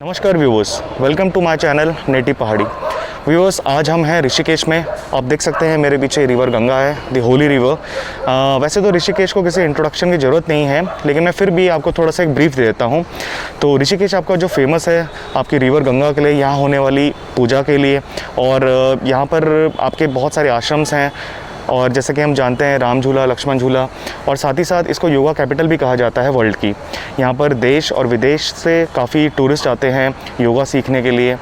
नमस्कार viewers, welcome to my channel Neti Pahadi. Viewers, आज हम हैं ऋषिकेश में। आप देख सकते हैं मेरे पीछे रिवर गंगा है, द होली रिवर। वैसे तो ऋषिकेश को किसी इंट्रोडक्शन की ज़रूरत नहीं है, लेकिन मैं फिर भी आपको थोड़ा सा एक ब्रीफ दे देता हूँ। तो ऋषिकेश आपका जो फेमस है आपकी रिवर गंगा के लिए, यहाँ होने वाली पूजा के लिए, और यहाँ पर आपके बहुत सारे आश्रम्स हैं। और जैसे कि हम जानते हैं राम झूला, लक्ष्मण झूला, और साथ ही साथ इसको योगा कैपिटल भी कहा जाता है वर्ल्ड की। यहाँ पर देश और विदेश से काफ़ी टूरिस्ट आते हैं योगा सीखने के लिए।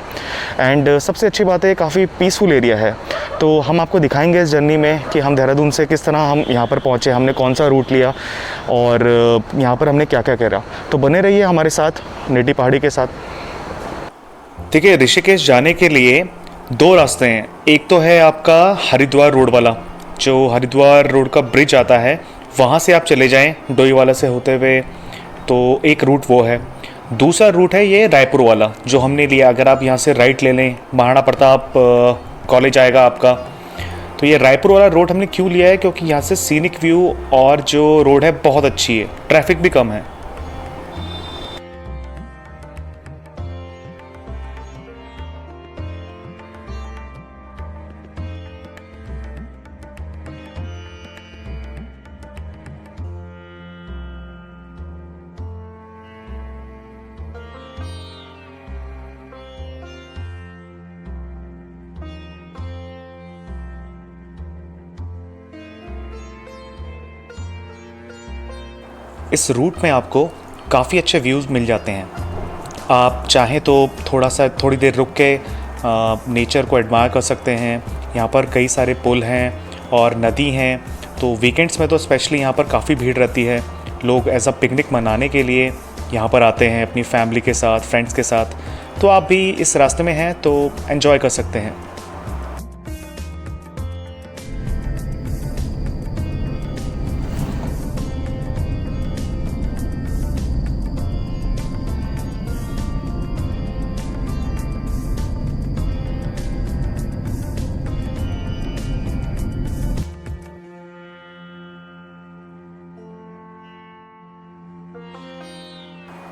एंड सबसे अच्छी बात है, काफ़ी पीसफुल एरिया है। तो हम आपको दिखाएंगे इस जर्नी में कि हम देहरादून से किस तरह हम यहाँ पर पहुँचे, हमने कौन सा रूट लिया और यहाँ पर हमने क्या क्या करा। तो बने रहिए हमारे साथ नेटी पहाड़ी के साथ। ठीक है, ऋषिकेश जाने के लिए दो रास्ते हैं। एक तो है आपका हरिद्वार रोड वाला, जो हरिद्वार रोड का ब्रिज आता है, वहाँ से आप चले जाएं डोईवाला से होते हुए, तो एक रूट वो है। दूसरा रूट है ये रायपुर वाला जो हमने लिया। अगर आप यहाँ से राइट ले लें, महाराणा प्रताप कॉलेज आएगा आपका। तो ये रायपुर वाला रोड हमने क्यों लिया है, क्योंकि यहाँ से सीनिक व्यू और जो रोड है बहुत अच्छी है, ट्रैफिक भी कम है। इस रूट में आपको काफ़ी अच्छे व्यूज़ मिल जाते हैं। आप चाहें तो थोड़ी देर रुक के नेचर को एडमायर कर सकते हैं। यहाँ पर कई सारे पुल हैं और नदी हैं। तो वीकेंड्स में तो स्पेशली यहाँ पर काफ़ी भीड़ रहती है। लोग एज अ पिकनिक मनाने के लिए यहाँ पर आते हैं अपनी फैमिली के साथ, फ्रेंड्स के साथ। तो आप भी इस रास्ते में हैं तो एन्जॉय कर सकते हैं।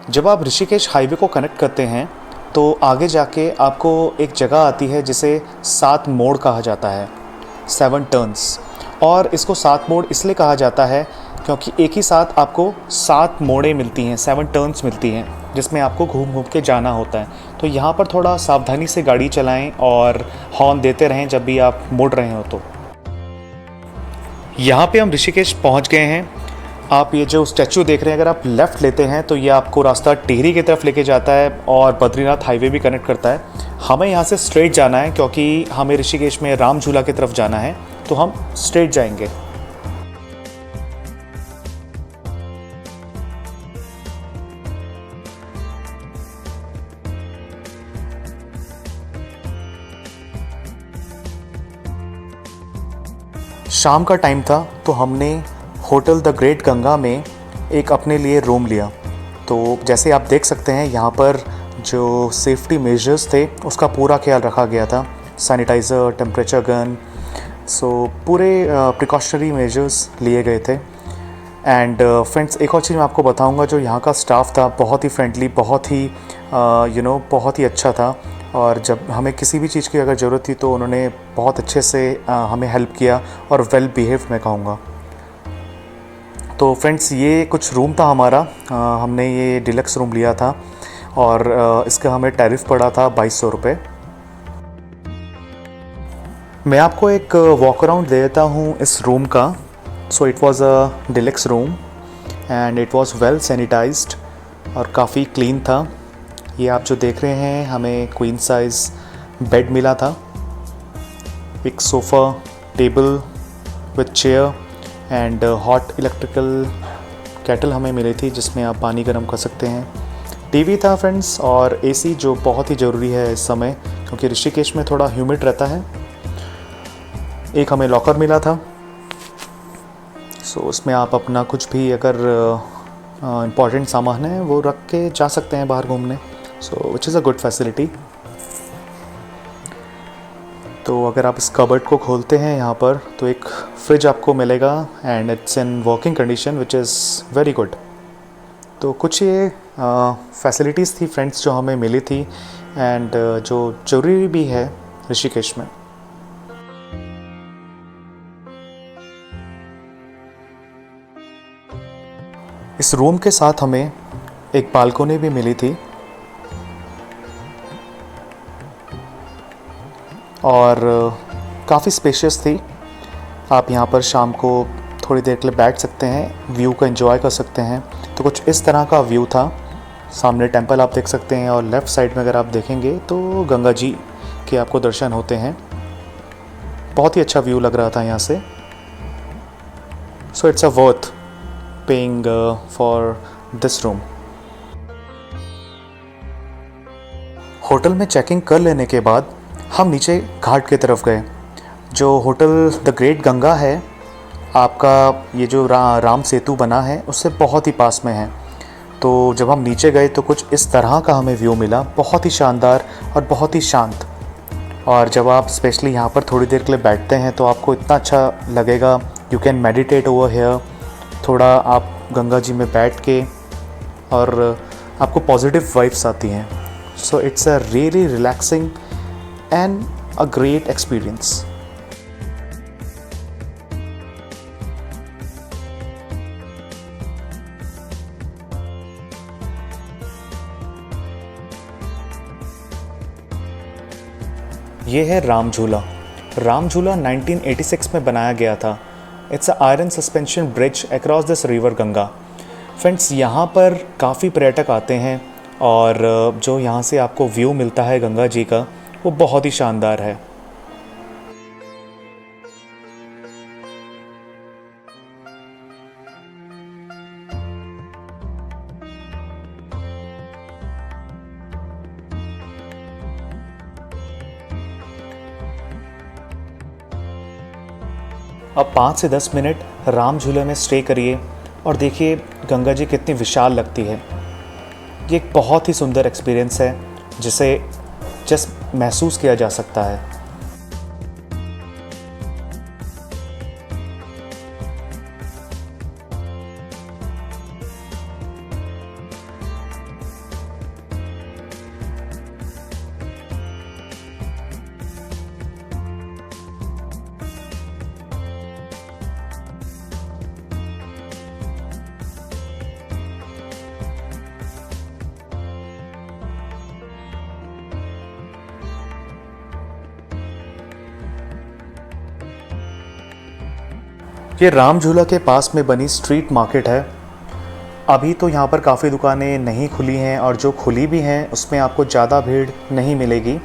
जब आप ऋषिकेश हाईवे को कनेक्ट करते हैं तो आगे जाके आपको एक जगह आती है जिसे 7 मोड़ कहा जाता है, 7 टर्न्स। और इसको 7 मोड़ इसलिए कहा जाता है क्योंकि एक ही साथ आपको 7 मोड़ें मिलती हैं, 7 टर्न्स मिलती हैं, जिसमें आपको घूम घूम के जाना होता है। तो यहाँ पर थोड़ा सावधानी से गाड़ी चलाएं और हॉर्न देते रहें जब भी आप मुड़ रहे हो। तो यहाँ पे हम ऋषिकेश पहुँच गए हैं। आप ये जो स्टैचू देख रहे हैं, अगर आप लेफ़्ट लेते हैं तो ये आपको रास्ता टिहरी की तरफ लेके जाता है और बद्रीनाथ हाईवे भी कनेक्ट करता है। हमें यहाँ से स्ट्रेट जाना है क्योंकि हमें ऋषिकेश में राम झूला की तरफ जाना है, तो हम स्ट्रेट जाएंगे। शाम का टाइम था तो हमने होटल द ग्रेट गंगा में एक अपने लिए रूम लिया। तो जैसे आप देख सकते हैं यहाँ पर जो सेफ्टी मेजर्स थे उसका पूरा ख्याल रखा गया था। सैनिटाइज़र, टेम्परेचर गन, सो पूरे प्रिकॉशनरी मेजर्स लिए गए थे। एंड फ्रेंड्स, एक और चीज़ मैं आपको बताऊंगा, जो यहाँ का स्टाफ था बहुत ही फ्रेंडली, बहुत ही बहुत ही अच्छा था। और जब हमें किसी भी चीज़ की अगर ज़रूरत थी तो उन्होंने बहुत अच्छे से हमें हेल्प किया और वेल बिहेव्ड मैं कहूँगा। तो फ्रेंड्स, ये कुछ रूम था हमारा। हमने ये डिलक्स रूम लिया था और इसका हमें टैरिफ पड़ा था 2200 रुपये। मैं आपको एक वॉक अराउंड दे देता हूँ इस रूम का। So it was a deluxe room and it was well sanitised और काफ़ी क्लीन था। ये आप जो देख रहे हैं, हमें क्वीन साइज़ बेड मिला था, एक sofa, table with chair and hot electrical kettle हमें मिली थी जिसमें आप पानी गर्म कर सकते हैं। टीवी था फ्रेंड्स, और एसी जो बहुत ही ज़रूरी है इस समय क्योंकि ऋषिकेश में थोड़ा ह्यूमिड रहता है। एक हमें लॉकर मिला था, सो उसमें आप अपना कुछ भी अगर इम्पॉर्टेंट सामान है वो रख के जा सकते हैं बाहर घूमने। So which is a good facility. तो अगर आप इस कबर्ड को खोलते हैं यहाँ पर तो एक फ्रिज आपको मिलेगा and it's in working condition which is very good. तो कुछ ये फैसिलिटीज़ थी फ्रेंड्स जो हमें मिली थी एंड जो ज़रूरी भी है ऋषिकेश में। इस रूम के साथ हमें एक बालकोनी भी मिली थी और काफ़ी स्पेशियस थी। आप यहाँ पर शाम को थोड़ी देर के लिए बैठ सकते हैं, व्यू को एंजॉय कर सकते हैं। तो कुछ इस तरह का व्यू था। सामने टेंपल आप देख सकते हैं और लेफ़्ट साइड में अगर आप देखेंगे तो गंगा जी के आपको दर्शन होते हैं। बहुत ही अच्छा व्यू लग रहा था यहाँ से। So it's a worth paying for this room. Hotel में चेकिंग कर लेने के बाद हम नीचे घाट की तरफ गए। जो होटल द ग्रेट गंगा है, आपका ये जो राम सेतु बना है उससे बहुत ही पास में है। तो जब हम नीचे गए तो कुछ इस तरह का हमें व्यू मिला, बहुत ही शानदार और बहुत ही शांत। और जब आप स्पेशली यहाँ पर थोड़ी देर के लिए बैठते हैं तो आपको इतना अच्छा लगेगा। You can meditate over here. थोड़ा आप गंगा जी में बैठ के और आपको पॉजिटिव वाइब्स आती हैं। So it's a really relaxing and a great experience. ये है राम झूला। राम झूला 1986 में बनाया गया था। It's a iron suspension bridge across this river Ganga. Friends, यहाँ पर काफ़ी पर्यटक आते हैं और जो यहाँ से आपको व्यू मिलता है गंगा जी का, वो बहुत ही शानदार है। अब 5 से 10 मिनट राम झूले में स्टे करिए और देखिए गंगा जी कितनी विशाल लगती है। ये एक बहुत ही सुंदर एक्सपीरियंस है जिसे जस्ट महसूस किया जा सकता है। ये राम झूला के पास में बनी स्ट्रीट मार्केट है। अभी तो यहाँ पर काफ़ी दुकानें नहीं खुली हैं और जो खुली भी हैं उसमें आपको ज़्यादा भीड़ नहीं मिलेगी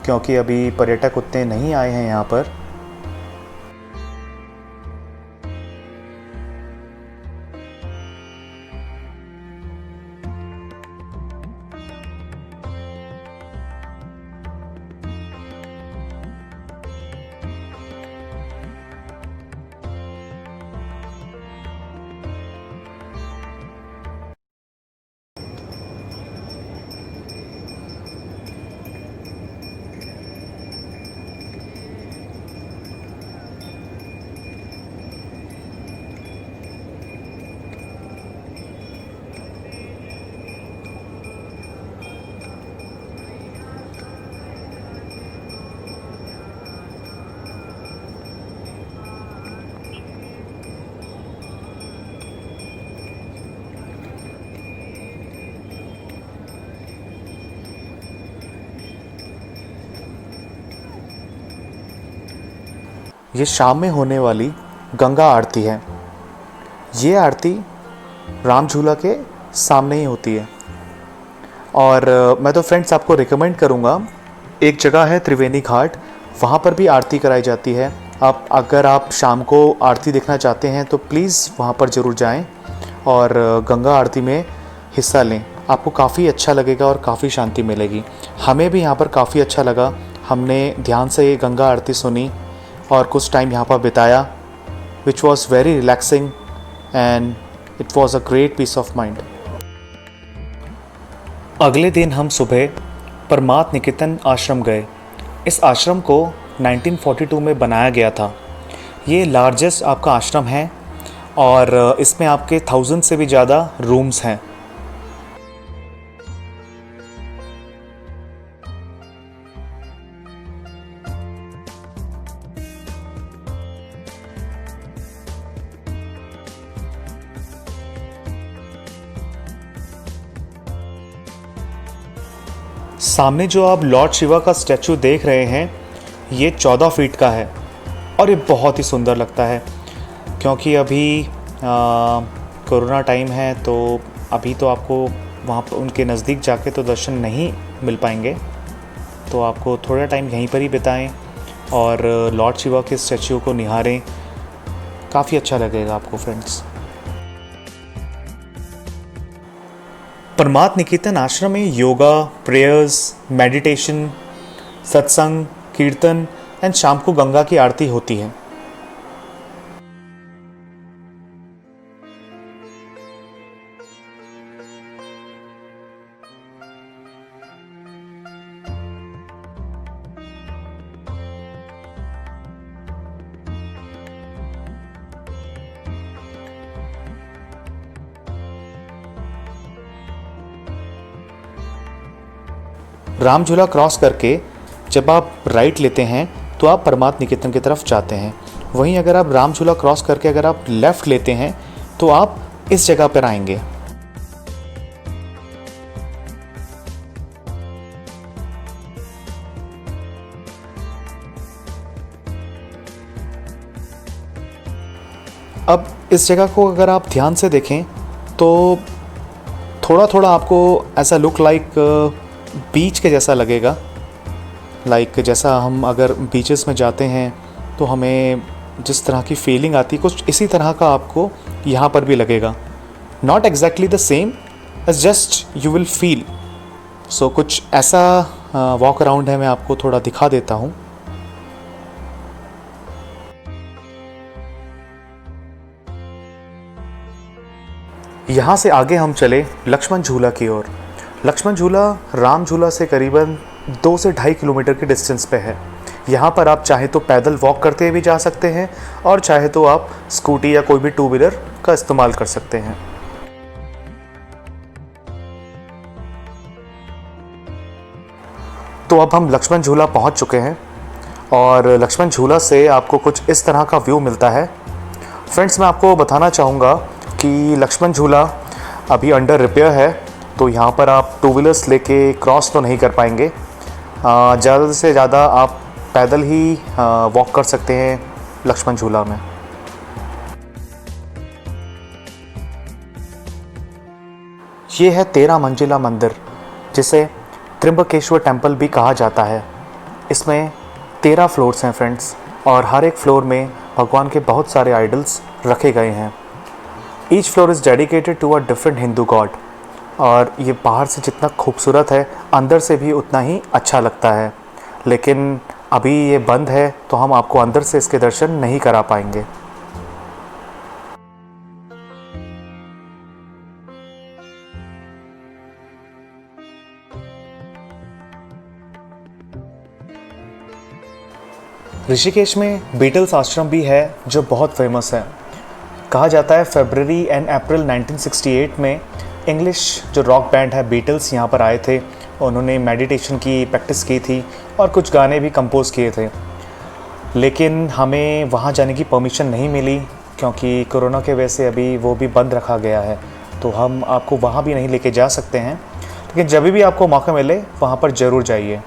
क्योंकि अभी पर्यटक उतने नहीं आए हैं यहाँ पर। ये शाम में होने वाली गंगा आरती है। ये आरती राम झूला के सामने ही होती है और मैं तो फ्रेंड्स आपको रिकमेंड करूँगा, एक जगह है त्रिवेणी घाट, वहाँ पर भी आरती कराई जाती है। अगर आप शाम को आरती देखना चाहते हैं तो प्लीज़ वहाँ पर ज़रूर जाएं और गंगा आरती में हिस्सा लें। आपको काफ़ी अच्छा लगेगा और काफ़ी शांति मिलेगी। हमें भी यहाँ पर काफ़ी अच्छा लगा। हमने ध्यान से गंगा आरती सुनी और कुछ टाइम यहाँ पर बिताया, which was very relaxing and it was a great piece of mind. अगले दिन हम सुबह परमार्थ निकेतन आश्रम गए। इस आश्रम को 1942 में बनाया गया था। ये लार्जेस्ट आपका आश्रम है और इसमें आपके 1000 से भी ज़्यादा रूम्स हैं। सामने जो आप लॉर्ड शिवा का स्टैचू देख रहे हैं, ये 14 फीट का है और ये बहुत ही सुंदर लगता है। क्योंकि अभी कोरोना टाइम है, तो अभी तो आपको वहाँ पर उनके नज़दीक जाके तो दर्शन नहीं मिल पाएंगे, तो आपको थोड़ा टाइम यहीं पर ही बिताएं और लॉर्ड शिवा के स्टैचू को निहारें। काफ़ी अच्छा लगेगा आपको फ्रेंड्स। परमार्थ निकेतन आश्रम में योगा, प्रेयर्स, मेडिटेशन, सत्संग, कीर्तन एंड शाम को गंगा की आरती होती है। राम झूला क्रॉस करके जब आप राइट लेते हैं तो आप परमार्थ निकेतन की तरफ जाते हैं। वहीं अगर आप राम झूला क्रॉस करके अगर आप लेफ़्ट लेते हैं तो आप इस जगह पर आएंगे। अब इस जगह को अगर आप ध्यान से देखें तो थोड़ा थोड़ा आपको ऐसा लुक लाइक बीच के जैसा लगेगा। जैसा हम अगर बीचेस में जाते हैं तो हमें जिस तरह की फीलिंग आती है, कुछ इसी तरह का आपको यहाँ पर भी लगेगा। Not exactly the same, as just you will feel. So कुछ ऐसा वॉक अराउंड है, मैं आपको थोड़ा दिखा देता हूँ। यहाँ से आगे हम चले लक्ष्मण झूला की ओर। लक्ष्मण झूला राम झूला से करीबन 2 से 2.5 किलोमीटर के डिस्टेंस पे है। यहाँ पर आप चाहे तो पैदल वॉक करते हुए भी जा सकते हैं और चाहे तो आप स्कूटी या कोई भी 2 व्हीलर का इस्तेमाल कर सकते हैं। तो अब हम लक्ष्मण झूला पहुँच चुके हैं और लक्ष्मण झूला से आपको कुछ इस तरह का व्यू मिलता है। फ्रेंड्स, मैं आपको बताना चाहूँगा कि लक्ष्मण झूला अभी अंडर रिपेयर है, तो यहाँ पर आप 2 व्हीलर्स लेके क्रॉस तो नहीं कर पाएंगे। ज़्यादा से ज़्यादा आप पैदल ही वॉक कर सकते हैं लक्ष्मण झूला में। ये है 13 मंजिला मंदिर, जिसे त्र्यंबकेश्वर टेम्पल भी कहा जाता है। इसमें 13 फ्लोर्स हैं फ्रेंड्स, और हर एक फ्लोर में भगवान के बहुत सारे आइडल्स रखे गए हैं। Each floor is dedicated to a different Hindu god. और ये बाहर से जितना खूबसूरत है, अंदर से भी उतना ही अच्छा लगता है। लेकिन अभी ये बंद है, तो हम आपको अंदर से इसके दर्शन नहीं करा पाएंगे। ऋषिकेश में बीटल्स आश्रम भी है, जो बहुत फेमस है। कहा जाता है फरवरी एंड अप्रैल 1968 में इंग्लिश जो रॉक बैंड है बीटल्स यहाँ पर आए थे। उन्होंने मेडिटेशन की प्रैक्टिस की थी और कुछ गाने भी कंपोज़ किए थे। लेकिन हमें वहाँ जाने की परमिशन नहीं मिली, क्योंकि कोरोना के वजह से अभी वो भी बंद रखा गया है। तो हम आपको वहाँ भी नहीं लेके जा सकते हैं, लेकिन जब भी आपको मौका मिले वहाँ पर ज़रूर जाइए।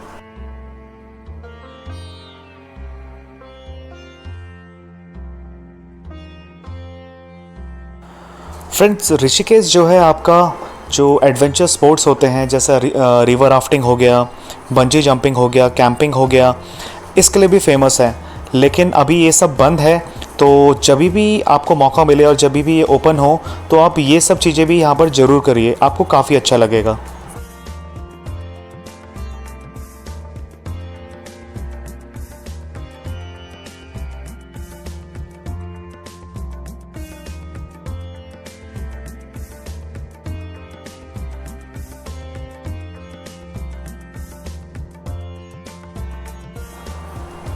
फ्रेंड्स, ऋषिकेश जो है आपका जो एडवेंचर स्पोर्ट्स होते हैं, जैसा रिवर राफ्टिंग हो गया, बंजी जंपिंग हो गया, कैंपिंग हो गया, इसके लिए भी फेमस है। लेकिन अभी ये सब बंद है, तो जब भी आपको मौका मिले और जब भी ये ओपन हो तो आप ये सब चीज़ें भी यहाँ पर ज़रूर करिए, आपको काफ़ी अच्छा लगेगा।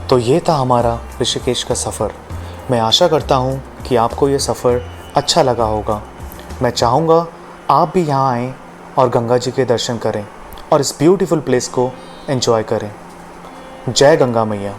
तो ये था हमारा ऋषिकेश का सफ़र। मैं आशा करता हूँ कि आपको ये सफ़र अच्छा लगा होगा। मैं चाहूँगा आप भी यहाँ आएँ और गंगा जी के दर्शन करें और इस ब्यूटीफुल प्लेस को एंजॉय करें। जय गंगा मैया।